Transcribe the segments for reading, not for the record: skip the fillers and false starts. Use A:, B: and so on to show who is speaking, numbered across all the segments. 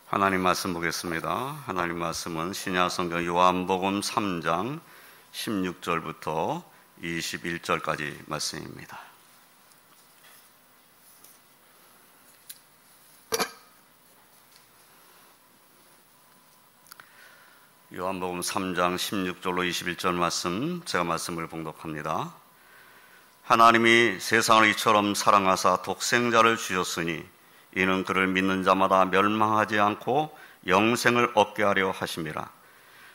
A: 하나님 말씀 보겠습니다. 하나님 말씀은 신약성경 요한복음 3장 16절부터 21절까지 말씀입니다. 요한복음 3장 16절로 21절 말씀, 제가 말씀을 봉독합니다. 하나님이 세상을 이처럼 사랑하사 독생자를 주셨으니 이는 그를 믿는 자마다 멸망하지 않고 영생을 얻게 하려 하심이라.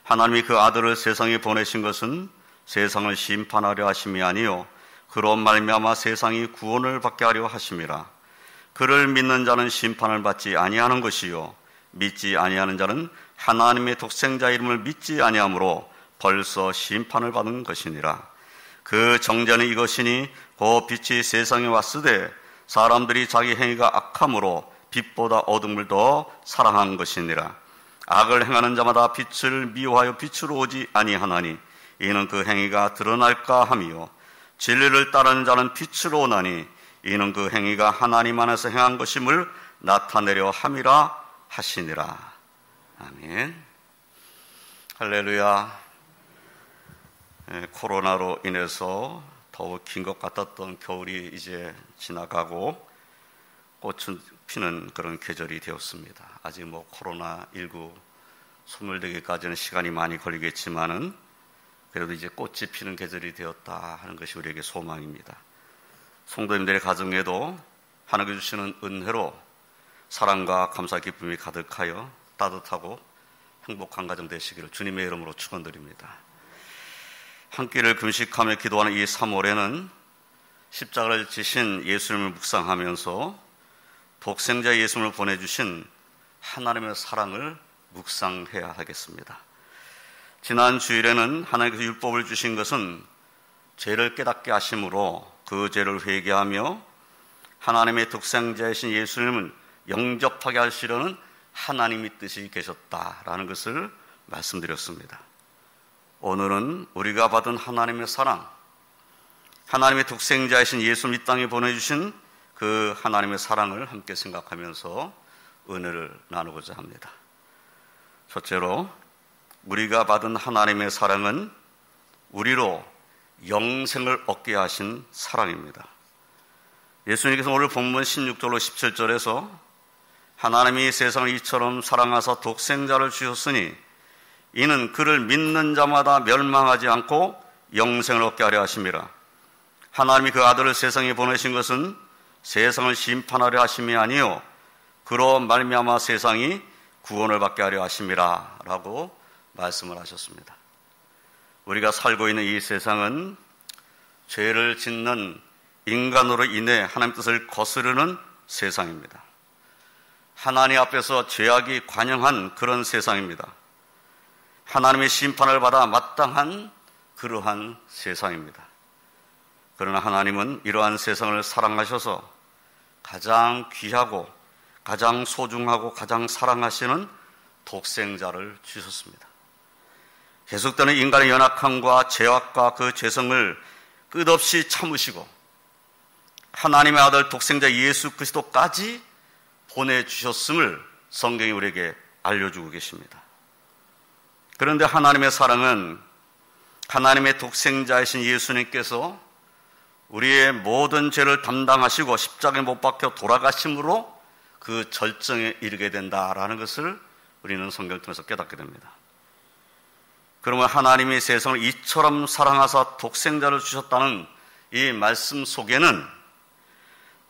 A: 하나님이 그 아들을 세상에 보내신 것은 세상을 심판하려 하심이 아니요 그로 말미암아 세상이 구원을 받게 하려 하심이라. 그를 믿는 자는 심판을 받지 아니하는 것이요 믿지 아니하는 자는 하나님의 독생자 이름을 믿지 아니하므로 벌써 심판을 받은 것이니라. 그 정죄는 이것이니 그 빛이 세상에 왔으되 사람들이 자기 행위가 악함으로 빛보다 어둠을 더 사랑한 것이니라. 악을 행하는 자마다 빛을 미워하여 빛으로 오지 아니하나니 이는 그 행위가 드러날까 함이요 진리를 따르는 자는 빛으로 오나니 이는 그 행위가 하나님 안에서 행한 것임을 나타내려 함이라 하시니라. 아멘. 할렐루야. 코로나로 인해서 더욱 긴 것 같았던 겨울이 이제 지나가고 꽃은 피는 그런 계절이 되었습니다. 아직 코로나19 소멸되기까지는 시간이 많이 걸리겠지만은 그래도 이제 꽃이 피는 계절이 되었다 하는 것이 우리에게 소망입니다. 성도님들의 가정에도 하나님께 주시는 은혜로 사랑과 감사 기쁨이 가득하여 따뜻하고 행복한 가정 되시기를 주님의 이름으로 축원드립니다. 한 끼를 금식하며 기도하는 이 3월에는 십자가를 지신 예수님을 묵상하면서 독생자 예수님을 보내주신 하나님의 사랑을 묵상해야 하겠습니다. 지난 주일에는 하나님께서 율법을 주신 것은 죄를 깨닫게 하심으로 그 죄를 회개하며 하나님의 독생자이신 예수님을 영접하게 하시려는 하나님의 뜻이 계셨다라는 것을 말씀드렸습니다. 오늘은 우리가 받은 하나님의 사랑, 하나님의 독생자이신 예수님 이 땅에 보내주신 그 하나님의 사랑을 함께 생각하면서 은혜를 나누고자 합니다. 첫째로 우리가 받은 하나님의 사랑은 우리로 영생을 얻게 하신 사랑입니다. 예수님께서 오늘 본문 16절로 17절에서 하나님이 세상을 이처럼 사랑하사 독생자를 주셨으니 이는 그를 믿는 자마다 멸망하지 않고 영생을 얻게 하려 하심이라. 하나님이 그 아들을 세상에 보내신 것은 세상을 심판하려 하심이 아니요 그로 말미암아 세상이 구원을 받게 하려 하심이라 라고 말씀을 하셨습니다. 우리가 살고 있는 이 세상은 죄를 짓는 인간으로 인해 하나님 뜻을 거스르는 세상입니다. 하나님 앞에서 죄악이 관영한 그런 세상입니다. 하나님의 심판을 받아 마땅한 그러한 세상입니다. 그러나 하나님은 이러한 세상을 사랑하셔서 가장 귀하고 가장 소중하고 가장 사랑하시는 독생자를 주셨습니다. 계속되는 인간의 연약함과 죄악과 그 죄성을 끝없이 참으시고 하나님의 아들 독생자 예수 그리스도까지 보내주셨음을 성경이 우리에게 알려주고 계십니다. 그런데 하나님의 사랑은 하나님의 독생자이신 예수님께서 우리의 모든 죄를 담당하시고 십자가에 못 박혀 돌아가심으로 그 절정에 이르게 된다라는 것을 우리는 성경을 통해서 깨닫게 됩니다. 그러면 하나님이 세상을 이처럼 사랑하사 독생자를 주셨다는 이 말씀 속에는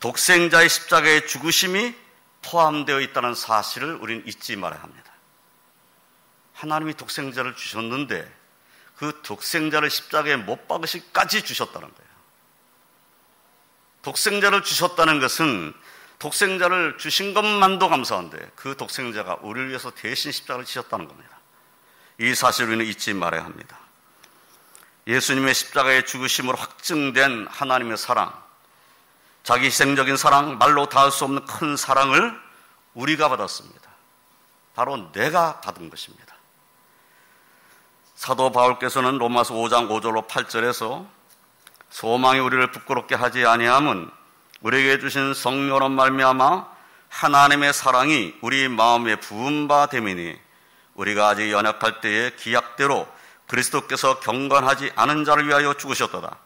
A: 독생자의 십자가의 죽으심이 포함되어 있다는 사실을 우리는 잊지 말아야 합니다. 하나님이 독생자를 주셨는데 그 독생자를 십자가에 못 박으시기까지 주셨다는 거예요. 독생자를 주셨다는 것은 독생자를 주신 것만도 감사한데 그 독생자가 우리를 위해서 대신 십자가를 지셨다는 겁니다. 이 사실을 우리는 잊지 말아야 합니다. 예수님의 십자가의 죽으심으로 확증된 하나님의 사랑, 자기 희생적인 사랑, 말로 다 할 수 없는 큰 사랑을 우리가 받았습니다. 바로 내가 받은 것입니다. 사도 바울께서는 로마서 5장 5절로 8절에서 소망이 우리를 부끄럽게 하지 아니함은 우리에게 주신 성령으로 말미암아 하나님의 사랑이 우리 마음에 부은 바 되미니 우리가 아직 연약할 때에 기약대로 그리스도께서 경건하지 않은 자를 위하여 죽으셨도다.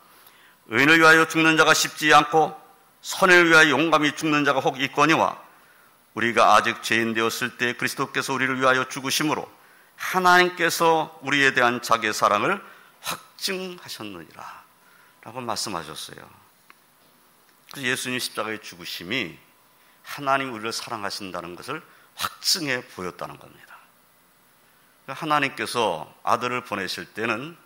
A: 의인을 위하여 죽는 자가 쉽지 않고 선을 위하여 용감히 죽는 자가 혹 있거니와 우리가 아직 죄인 되었을 때 그리스도께서 우리를 위하여 죽으심으로 하나님께서 우리에 대한 자기의 사랑을 확증하셨느니라 라고 말씀하셨어요. 그래서 예수님 십자가의 죽으심이 하나님 우리를 사랑하신다는 것을 확증해 보였다는 겁니다. 하나님께서 아들을 보내실 때는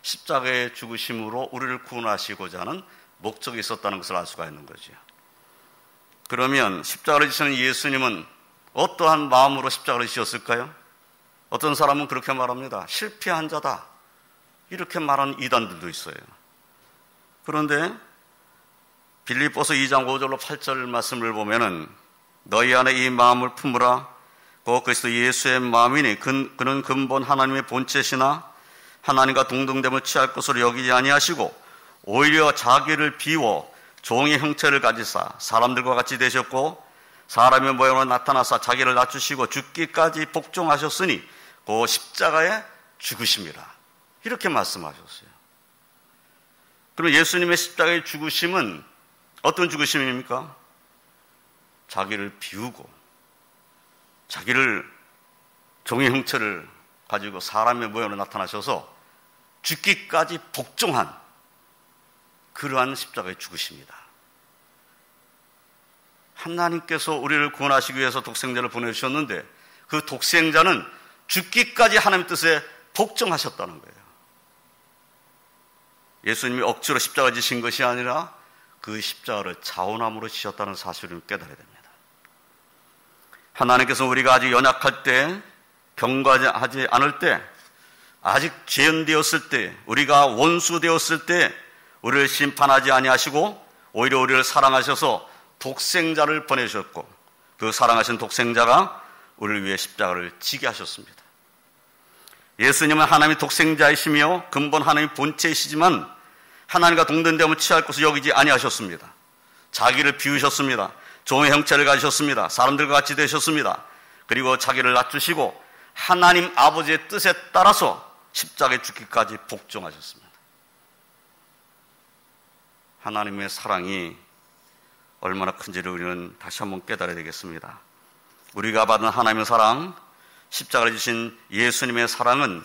A: 십자가의 죽으심으로 우리를 구원하시고자 하는 목적이 있었다는 것을 알 수가 있는 거죠. 그러면 십자가를 지시는 예수님은 어떠한 마음으로 십자가를 지셨을까요? 어떤 사람은 그렇게 말합니다. 실패한 자다. 이렇게 말하는 이단들도 있어요. 그런데 빌립보서 2장 5절로 8절 말씀을 보면은 너희 안에 이 마음을 품으라. 곧 그리스도 예수의 마음이니 그는 근본 하나님의 본체시나 하나님과 동등됨을 취할 것으로 여기지 아니하시고 오히려 자기를 비워 종의 형체를 가지사 사람들과 같이 되셨고 사람의 모양으로 나타나사 자기를 낮추시고 죽기까지 복종하셨으니 그 십자가에 죽으심이라. 이렇게 말씀하셨어요. 그럼 예수님의 십자가의 죽으심은 어떤 죽으심입니까? 자기를 비우고 자기를 종의 형체를 가지고 사람의 모양으로 나타나셔서 죽기까지 복종한 그러한 십자가의 죽으십니다. 하나님께서 우리를 구원하시기 위해서 독생자를 보내주셨는데 그 독생자는 죽기까지 하나님의 뜻에 복종하셨다는 거예요. 예수님이 억지로 십자가 지신 것이 아니라 그 십자가를 자원함으로 지셨다는 사실을 깨달아야 됩니다. 하나님께서 우리가 아직 연약할 때, 경건하지 않을 때, 아직 죄인되었을 때, 우리가 원수되었을 때 우리를 심판하지 아니하시고 오히려 우리를 사랑하셔서 독생자를 보내셨고 그 사랑하신 독생자가 우리를 위해 십자가를 지게 하셨습니다. 예수님은 하나님의 독생자이시며 근본 하나님의 본체이시지만 하나님과 동등됨을 취할 것을 여기지 아니하셨습니다. 자기를 비우셨습니다. 종의 형체를 가지셨습니다. 사람들과 같이 되셨습니다. 그리고 자기를 낮추시고 하나님 아버지의 뜻에 따라서 십자가에 죽기까지 복종하셨습니다. 하나님의 사랑이 얼마나 큰지를 우리는 다시 한번 깨달아야 되겠습니다. 우리가 받은 하나님의 사랑, 십자가를 지신 예수님의 사랑은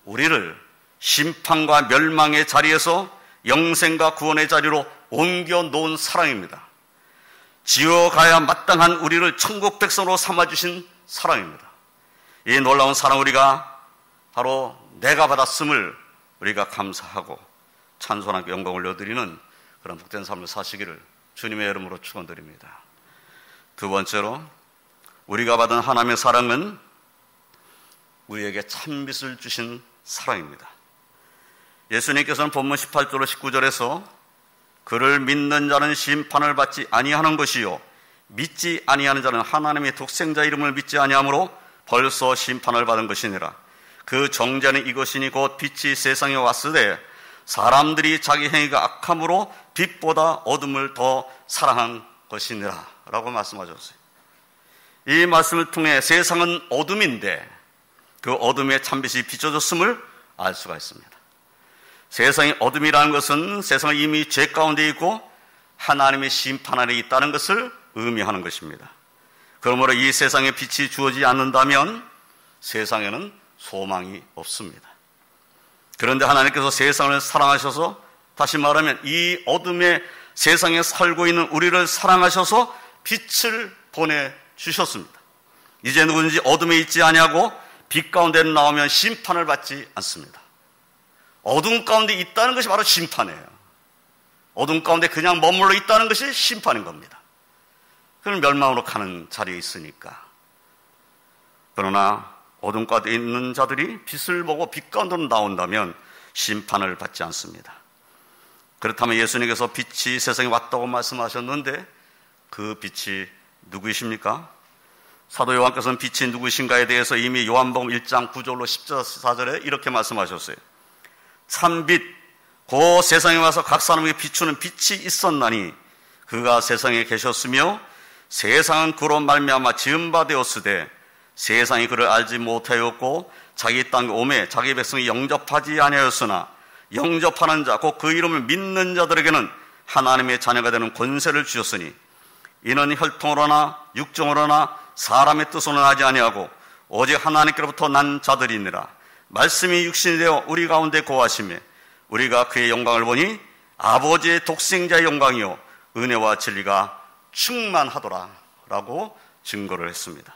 A: 우리를 심판과 멸망의 자리에서 영생과 구원의 자리로 옮겨놓은 사랑입니다. 지어가야 마땅한 우리를 천국 백성으로 삼아주신 사랑입니다. 이 놀라운 사랑 우리가 바로 내가 받았음을 우리가 감사하고 찬송하고 영광을 올려드리는 그런 복된 삶을 사시기를 주님의 이름으로 축원드립니다. 두 번째로 우리가 받은 하나님의 사랑은 우리에게 참빛을 주신 사랑입니다. 예수님께서는 본문 18절로 19절에서 그를 믿는 자는 심판을 받지 아니하는 것이요 믿지 아니하는 자는 하나님의 독생자 이름을 믿지 아니하므로 벌써 심판을 받은 것이니라. 그 정죄는 이것이니 곧 빛이 세상에 왔으되 사람들이 자기 행위가 악함으로 빛보다 어둠을 더 사랑한 것이니라 라고 말씀하셨어요. 이 말씀을 통해 세상은 어둠인데 그 어둠에 참빛이 비춰졌음을 알 수가 있습니다. 세상이 어둠이라는 것은 세상은 이미 죄 가운데 있고 하나님의 심판 아래 있다는 것을 의미하는 것입니다. 그러므로 이 세상에 빛이 주어지지 않는다면 세상에는 소망이 없습니다. 그런데 하나님께서 세상을 사랑하셔서, 다시 말하면 이 어둠의 세상에 살고 있는 우리를 사랑하셔서 빛을 보내주셨습니다. 이제 누구든지 어둠에 있지 아니하고 빛 가운데 나오면 심판을 받지 않습니다. 어둠 가운데 있다는 것이 바로 심판이에요. 어둠 가운데 그냥 머물러 있다는 것이 심판인 겁니다. 그럼 멸망으로 가는 자리에 있으니까. 그러나 어둠 가운데 있는 자들이 빛을 보고 빛 가운데로 나온다면 심판을 받지 않습니다. 그렇다면 예수님께서 빛이 세상에 왔다고 말씀하셨는데 그 빛이 누구이십니까? 사도 요한께서는 빛이 누구이신가에 대해서 이미 요한복음 1장 9절로 14절에 이렇게 말씀하셨어요. 참빛, 그 세상에 와서 각 사람에게 비추는 빛이 있었나니 그가 세상에 계셨으며 세상은 그로 말미암아 지은 바 되었으되 세상이 그를 알지 못하였고 자기 땅에 오매 자기 백성이 영접하지 아니하였으나 영접하는 자 곧 그 이름을 믿는 자들에게는 하나님의 자녀가 되는 권세를 주셨으니 이는 혈통으로나 육정으로나 사람의 뜻으로는 하지 아니하고 오직 하나님께로부터 난 자들이니라. 말씀이 육신이 되어 우리 가운데 거하시매 우리가 그의 영광을 보니 아버지의 독생자의 영광이요 은혜와 진리가 충만하더라 라고 증거를 했습니다.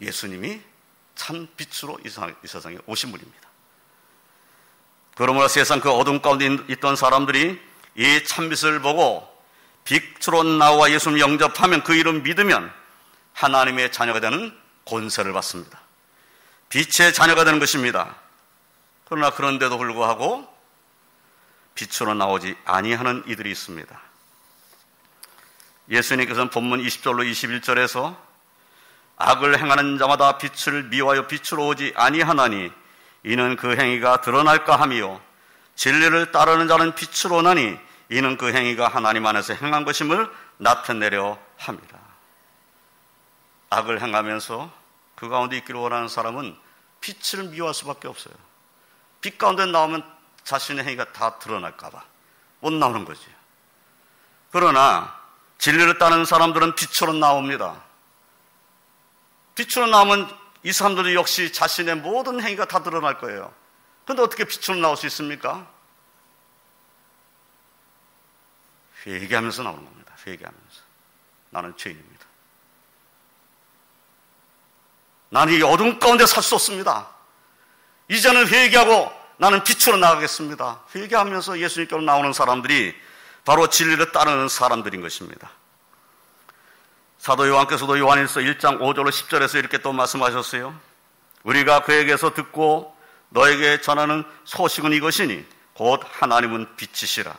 A: 예수님이 참 빛으로 이 세상에 오신 분입니다. 그러므로 세상 그 어둠 가운데 있던 사람들이 이 참빛을 보고 빛으로 나와 예수님을 영접하면 그 이름 믿으면 하나님의 자녀가 되는 권세를 받습니다. 빛의 자녀가 되는 것입니다. 그러나 그런데도 불구하고 빛으로 나오지 아니하는 이들이 있습니다. 예수님께서는 본문 20절로 21절에서 악을 행하는 자마다 빛을 미워하여 빛으로 오지 아니하나니 이는 그 행위가 드러날까 하며 진리를 따르는 자는 빛으로 오나니 이는 그 행위가 하나님 안에서 행한 것임을 나타내려 합니다. 악을 행하면서 그 가운데 있기를 원하는 사람은 빛을 미워할 수밖에 없어요. 빛 가운데 나오면 자신의 행위가 다 드러날까 봐 못 나오는 거죠. 그러나 진리를 따르는 사람들은 빛으로 나옵니다. 빛으로 나오면 이 사람들도 역시 자신의 모든 행위가 다 드러날 거예요. 그런데 어떻게 빛으로 나올 수 있습니까? 회개하면서 나오는 겁니다. 회개하면서. 나는 죄인입니다. 나는 이 어둠 가운데 살 수 없습니다. 이제는 회개하고 나는 빛으로 나가겠습니다. 회개하면서 예수님께로 나오는 사람들이 바로 진리를 따르는 사람들인 것입니다. 사도 요한께서도 요한일서 1장 5절로 10절에서 이렇게 또 말씀하셨어요. 우리가 그에게서 듣고 너에게 전하는 소식은 이것이니 곧 하나님은 빛이시라.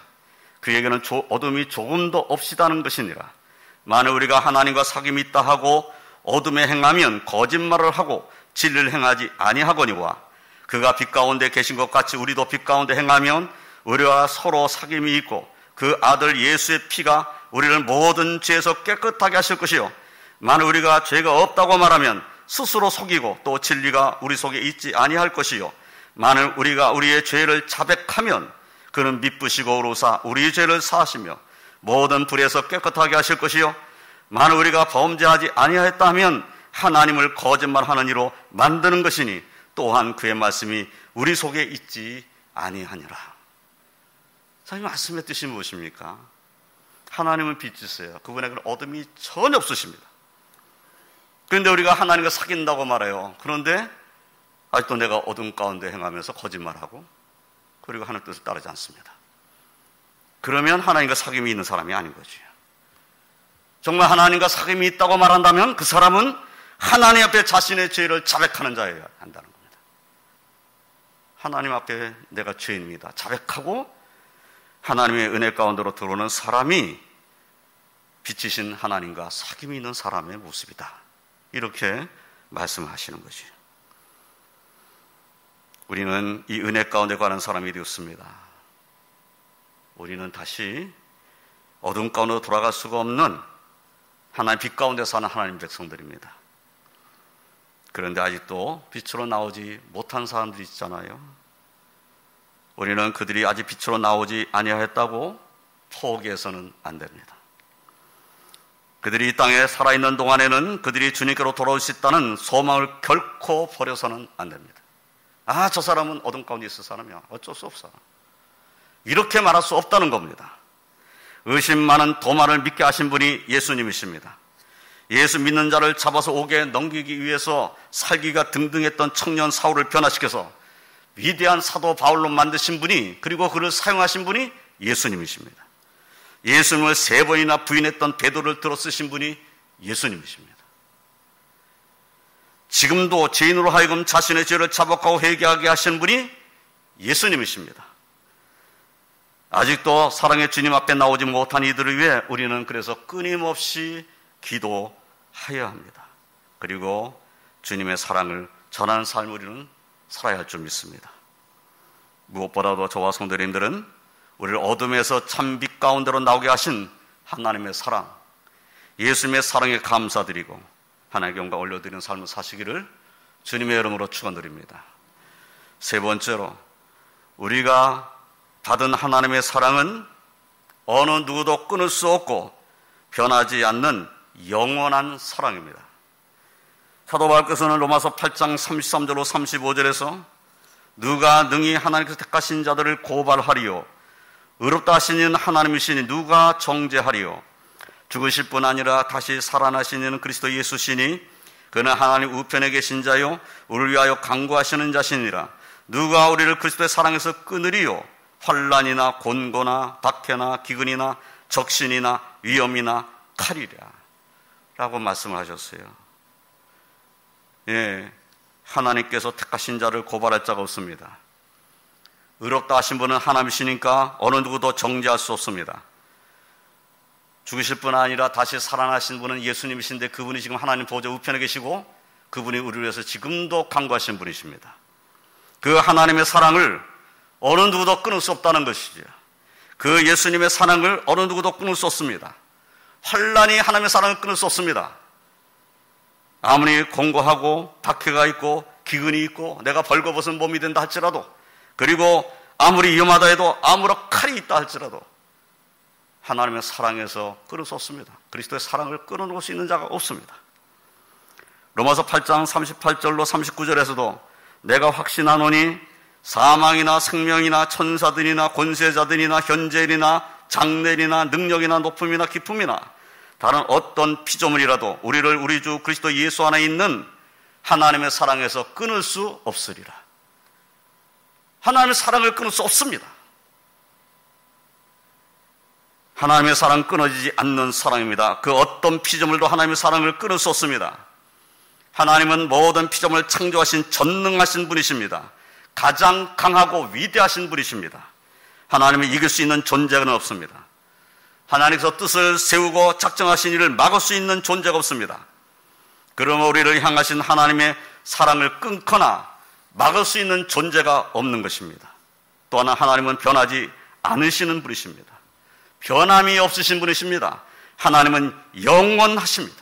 A: 그에게는 어둠이 조금도 없이다는 것이니라. 만일 우리가 하나님과 사귐이 있다 하고 어둠에 행하면 거짓말을 하고 진리를 행하지 아니하거니와 그가 빛 가운데 계신 것 같이 우리도 빛 가운데 행하면 우리와 서로 사귐이 있고 그 아들 예수의 피가 우리를 모든 죄에서 깨끗하게 하실 것이요 만일 우리가 죄가 없다고 말하면 스스로 속이고 또 진리가 우리 속에 있지 아니할 것이요 만일 우리가 우리의 죄를 자백하면 그는 미쁘시고 의로우사 우리의 죄를 사하시며 모든 불에서 깨끗하게 하실 것이요 만일 우리가 범죄하지 아니하였다 하면 하나님을 거짓말하는 이로 만드는 것이니 또한 그의 말씀이 우리 속에 있지 아니하니라. 자, 이 말씀의 뜻이 무엇입니까? 하나님은 빛이세요. 그분에게는 어둠이 전혀 없으십니다. 그런데 우리가 하나님과 사귄다고 말해요. 그런데 아직도 내가 어둠 가운데 행하면서 거짓말하고 그리고 하나님 뜻을 따르지 않습니다. 그러면 하나님과 사귐이 있는 사람이 아닌 거죠. 정말 하나님과 사귐이 있다고 말한다면 그 사람은 하나님 앞에 자신의 죄를 자백하는 자여야 한다는 겁니다. 하나님 앞에 내가 죄인입니다. 자백하고 하나님의 은혜 가운데로 들어오는 사람이 빛이신 하나님과 사귐이 있는 사람의 모습이다. 이렇게 말씀하시는 거죠. 우리는 이 은혜 가운데 가는 사람이 되었습니다. 우리는 다시 어둠 가운데로 돌아갈 수가 없는 하나님 빛 가운데 사는 하나님 백성들입니다. 그런데 아직도 빛으로 나오지 못한 사람들이 있잖아요. 우리는 그들이 아직 빛으로 나오지 아니하였다고 포기해서는 안 됩니다. 그들이 이 땅에 살아있는 동안에는 그들이 주님께로 돌아올 수 있다는 소망을 결코 버려서는 안 됩니다. 아, 저 사람은 어둠 가운데 있을 사람이야. 어쩔 수 없어. 이렇게 말할 수 없다는 겁니다. 의심 많은 도마를 믿게 하신 분이 예수님이십니다. 예수 믿는 자를 잡아서 옥에 넘기기 위해서 살기가 등등했던 청년 사울을 변화시켜서 위대한 사도 바울로 만드신 분이 그리고 그를 사용하신 분이 예수님이십니다. 예수님을 3번이나 부인했던 베드로를 들어 쓰신 분이 예수님이십니다. 지금도 죄인으로 하여금 자신의 죄를 자복하고 회개하게 하시는 분이 예수님이십니다. 아직도 사랑의 주님 앞에 나오지 못한 이들을 위해 우리는 그래서 끊임없이 기도해야 합니다. 그리고 주님의 사랑을 전하는 삶을 우리는 살아야 할 줄 믿습니다. 무엇보다도 저와 성도님들은 우리를 어둠에서 참 빛 가운데로 나오게 하신 하나님의 사랑, 예수님의 사랑에 감사드리고 하나님께 영광 올려드리는 삶을 사시기를 주님의 이름으로 축원드립니다. 세 번째로, 우리가 받은 하나님의 사랑은 어느 누구도 끊을 수 없고 변하지 않는 영원한 사랑입니다. 사도 바울께서는 로마서 8장 33절로 35절에서 누가 능히 하나님께서 택하신 자들을 고발하리요, 의롭다 하시는 하나님이시니 누가 정죄하리요, 죽으실 뿐 아니라 다시 살아나시는 그리스도 예수시니 그는 하나님 우편에 계신 자요 우리를 위하여 간구하시는 자시니라. 누가 우리를 그리스도의 사랑에서 끊으리요, 환난이나 곤고나 박해나 기근이나 적신이나 위험이나 칼이랴 라고 말씀을 하셨어요. 예, 하나님께서 택하신 자를 고발할 자가 없습니다. 의롭다 하신 분은 하나님이시니까 어느 누구도 정죄할 수 없습니다. 죽으실 뿐 아니라 다시 살아나신 분은 예수님이신데 그분이 지금 하나님 보좌 우편에 계시고 그분이 우리를 위해서 지금도 간구하신 분이십니다. 그 하나님의 사랑을 어느 누구도 끊을 수 없다는 것이죠. 그 예수님의 사랑을 어느 누구도 끊을 수 없습니다. 환난이 하나님의 사랑을 끊을 수 없습니다. 아무리 공고하고 박해가 있고 기근이 있고 내가 벌거벗은 몸이 된다 할지라도, 그리고 아무리 위험하다 해도 아무런 칼이 있다 할지라도 하나님의 사랑에서 끊을 수 없습니다. 그리스도의 사랑을 끊어놓을 수 있는 자가 없습니다. 로마서 8장 38절로 39절에서도 내가 확신하노니 사망이나 생명이나 천사들이나 권세자들이나 현재일이나 장래일이나 능력이나 높음이나 깊음이나 다른 어떤 피조물이라도 우리를 우리 주 그리스도 예수 안에 있는 하나님의 사랑에서 끊을 수 없으리라. 하나님의 사랑을 끊을 수 없습니다. 하나님의 사랑은 끊어지지 않는 사랑입니다. 그 어떤 피조물도 하나님의 사랑을 끊을 수 없습니다. 하나님은 모든 피조물을 창조하신 전능하신 분이십니다. 가장 강하고 위대하신 분이십니다. 하나님을 이길 수 있는 존재는 없습니다. 하나님께서 뜻을 세우고 작정하신 일을 막을 수 있는 존재가 없습니다. 그러므로 우리를 향하신 하나님의 사랑을 끊거나 막을 수 있는 존재가 없는 것입니다. 또 하나, 하나님은 변하지 않으시는 분이십니다. 변함이 없으신 분이십니다. 하나님은 영원하십니다.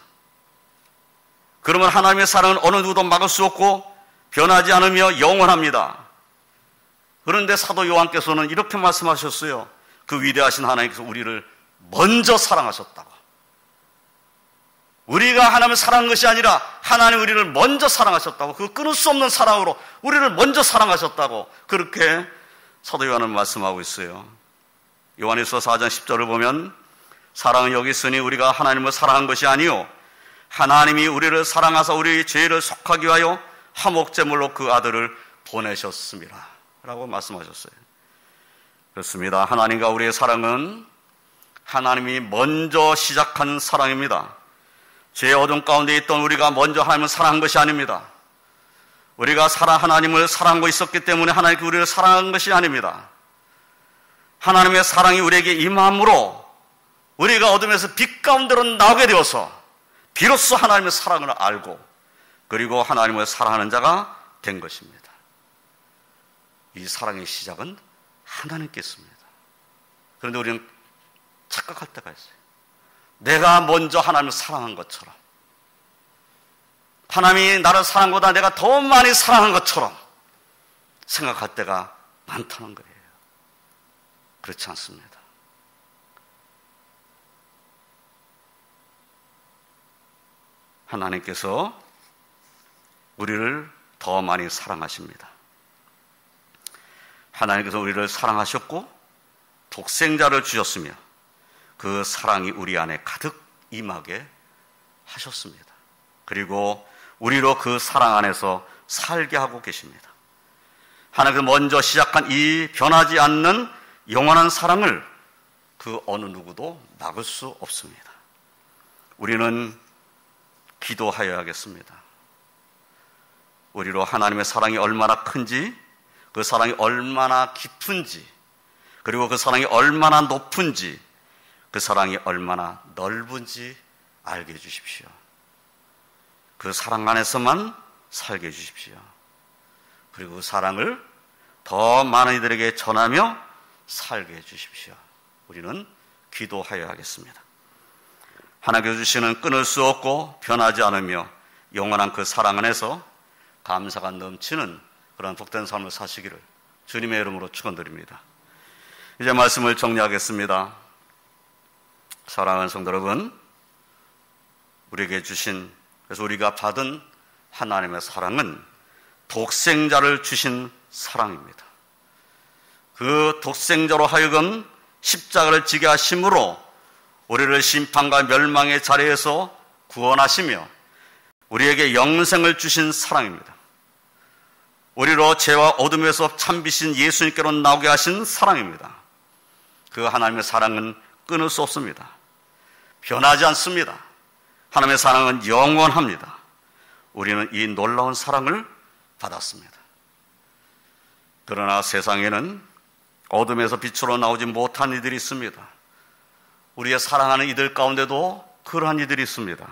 A: 그러면 하나님의 사랑은 어느 누구도 막을 수 없고 변하지 않으며 영원합니다. 그런데 사도 요한께서는 이렇게 말씀하셨어요. 그 위대하신 하나님께서 우리를 먼저 사랑하셨다고. 우리가 하나님을 사랑한 것이 아니라 하나님 우리를 먼저 사랑하셨다고. 그 끊을 수 없는 사랑으로 우리를 먼저 사랑하셨다고, 그렇게 사도 요한은 말씀하고 있어요. 요한일서 4장 10절을 보면 사랑은 여기 있으니 우리가 하나님을 사랑한 것이 아니요 하나님이 우리를 사랑하사 우리의 죄를 속하기 위하여 화목제물로 그 아들을 보내셨습니다 라고 말씀하셨어요. 그렇습니다. 하나님과 우리의 사랑은 하나님이 먼저 시작한 사랑입니다. 죄의 어둠 가운데 있던 우리가 먼저 하나님을 사랑한 것이 아닙니다. 우리가 하나님을 사랑하고 있었기 때문에 하나님께 우리를 사랑한 것이 아닙니다. 하나님의 사랑이 우리에게 임함으로 우리가 어둠에서 빛 가운데로 나오게 되어서 비로소 하나님의 사랑을 알고 그리고 하나님을 사랑하는 자가 된 것입니다. 이 사랑의 시작은 하나님께 있습니다. 그런데 우리는 착각할 때가 있어요. 내가 먼저 하나님을 사랑한 것처럼, 하나님이 나를 사랑한 것보다 내가 더 많이 사랑한 것처럼 생각할 때가 많다는 거예요. 그렇지 않습니다. 하나님께서 우리를 더 많이 사랑하십니다. 하나님께서 우리를 사랑하셨고 독생자를 주셨으며 그 사랑이 우리 안에 가득 임하게 하셨습니다. 그리고 우리로 그 사랑 안에서 살게 하고 계십니다. 하나님께서 먼저 시작한 이 변하지 않는 영원한 사랑을 그 어느 누구도 막을 수 없습니다. 우리는 기도하여야겠습니다. 우리로 하나님의 사랑이 얼마나 큰지, 그 사랑이 얼마나 깊은지, 그리고 그 사랑이 얼마나 높은지, 그 사랑이 얼마나 넓은지 알게 해주십시오. 그 사랑 안에서만 살게 해주십시오. 그리고 그 사랑을 더 많은 이들에게 전하며 살게 해주십시오. 우리는 기도하여야 하겠습니다. 하나님께서 주시는 끊을 수 없고 변하지 않으며 영원한 그 사랑 안에서 감사가 넘치는 그런 복된 삶을 사시기를 주님의 이름으로 축원드립니다. 이제 말씀을 정리하겠습니다. 사랑하는 성도 여러분, 우리에게 주신, 그래서 우리가 받은 하나님의 사랑은 독생자를 주신 사랑입니다. 그 독생자로 하여금 십자가를 지게 하심으로 우리를 심판과 멸망의 자리에서 구원하시며 우리에게 영생을 주신 사랑입니다. 우리로 죄와 어둠에서 참비신 예수님께로 나오게 하신 사랑입니다. 그 하나님의 사랑은 끊을 수 없습니다. 변하지 않습니다. 하나님의 사랑은 영원합니다. 우리는 이 놀라운 사랑을 받았습니다. 그러나 세상에는 어둠에서 빛으로 나오지 못한 이들이 있습니다. 우리의 사랑하는 이들 가운데도 그러한 이들이 있습니다.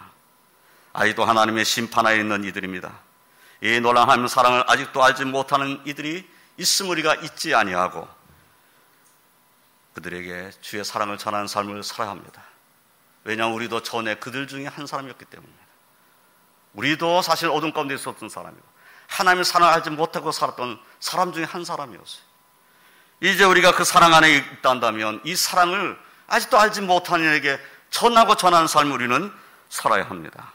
A: 아직도 하나님의 심판하에 있는 이들입니다. 이 놀라운 하나님의 사랑을 아직도 알지 못하는 이들이 있음 우리가 잊지 아니하고 그들에게 주의 사랑을 전하는 삶을 살아야 합니다. 왜냐하면 우리도 전에 그들 중에 한 사람이었기 때문입니다. 우리도 사실 어둠 가운데 있었던 사람이고 하나님의 사랑을 알지 못하고 살았던 사람 중에 한 사람이었어요. 이제 우리가 그 사랑 안에 있다면 이 사랑을 아직도 알지 못한 이에게 전하고 전하는 삶을 우리는 살아야 합니다.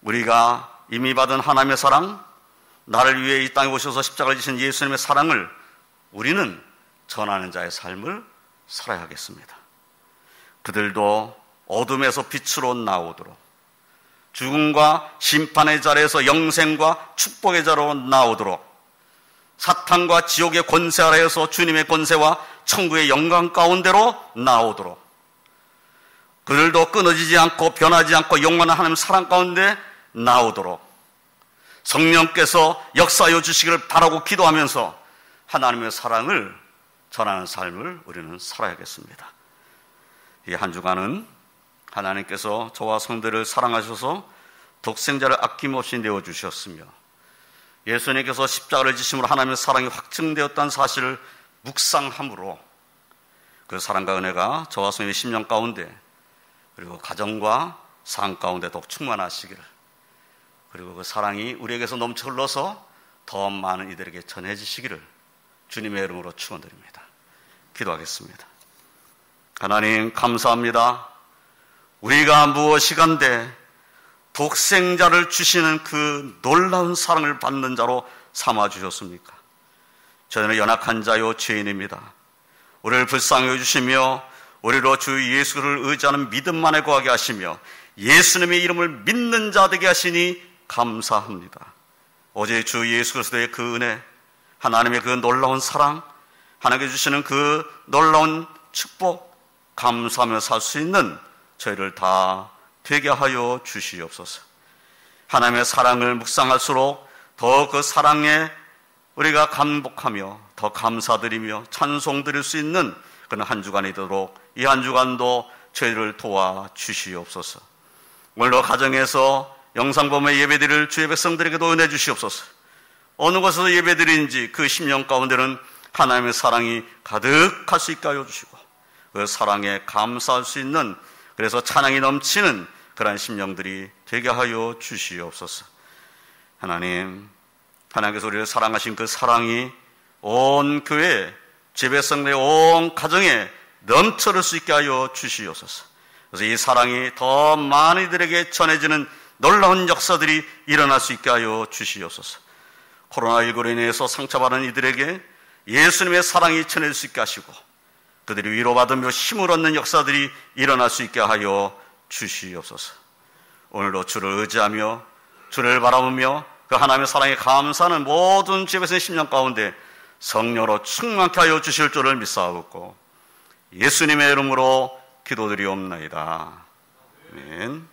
A: 우리가 이미 받은 하나님의 사랑, 나를 위해 이 땅에 오셔서 십자가를 지신 예수님의 사랑을 우리는 전하는 자의 삶을 살아야 하겠습니다. 그들도 어둠에서 빛으로 나오도록 죽음과 심판의 자리에서 영생과 축복의 자리로 나오도록 사탄과 지옥의 권세 아래에서 주님의 권세와 천국의 영광 가운데로 나오도록 그들도 끊어지지 않고 변하지 않고 영원한 하나님 사랑 가운데 나오도록 성령께서 역사하여 주시기를 바라고 기도하면서 하나님의 사랑을 전하는 삶을 우리는 살아야겠습니다. 이 한 주간은 하나님께서 저와 성도를 사랑하셔서 독생자를 아낌없이 내어주셨으며 예수님께서 십자가를 지심으로 하나님의 사랑이 확증되었다는 사실을 묵상함으로 그 사랑과 은혜가 저와 성도의 심령 가운데 그리고 가정과 삶 가운데 더욱 충만하시기를 그리고 그 사랑이 우리에게서 넘쳐 흘러서 더 많은 이들에게 전해지시기를 주님의 이름으로 축원드립니다. 기도하겠습니다. 하나님 감사합니다. 우리가 무엇이간데 독생자를 주시는 그 놀라운 사랑을 받는 자로 삼아주셨습니까? 저희는 연약한 자요 죄인입니다. 우리를 불쌍히 여주시며 우리로 주 예수를 의지하는 믿음만에 거하게 하시며 예수님의 이름을 믿는 자 되게 하시니 감사합니다. 어제 주 예수 그리스도의 그 은혜, 하나님의 그 놀라운 사랑, 하나님께 주시는 그 놀라운 축복 감사하며 살 수 있는 저희를 다 되게 하여 주시옵소서. 하나님의 사랑을 묵상할수록 더 그 사랑에 우리가 감복하며 더 감사드리며 찬송 드릴 수 있는 그런 한 주간이 되도록 이 한 주간도 저희를 도와 주시옵소서. 오늘도 가정에서 영상범의 예배드릴 주의 백성들에게도 은혜 주시옵소서. 어느 곳에서 예배드리는지 그 심령 가운데는 하나님의 사랑이 가득할 수 있게 하여 주시고 그 사랑에 감사할 수 있는 그래서 찬양이 넘치는 그러한 심령들이 되게 하여 주시옵소서. 하나님께서 우리를 사랑하신 그 사랑이 온 교회, 제배성의 온 가정에 넘쳐를 수 있게 하여 주시옵소서. 그래서 이 사랑이 더 많은 이들에게 전해지는 놀라운 역사들이 일어날 수 있게 하여 주시옵소서. 코로나19로 인해서 상처받은 이들에게 예수님의 사랑이 전해질 수 있게 하시고 그들이 위로받으며 힘을 얻는 역사들이 일어날 수 있게 하여 주시옵소서. 오늘도 주를 의지하며 주를 바라보며 그 하나님의 사랑에 감사하는 모든 제배성의 심령 가운데 성령으로 충만케 하여 주실 줄을 믿사옵고 예수님의 이름으로 기도드리옵나이다. 아멘.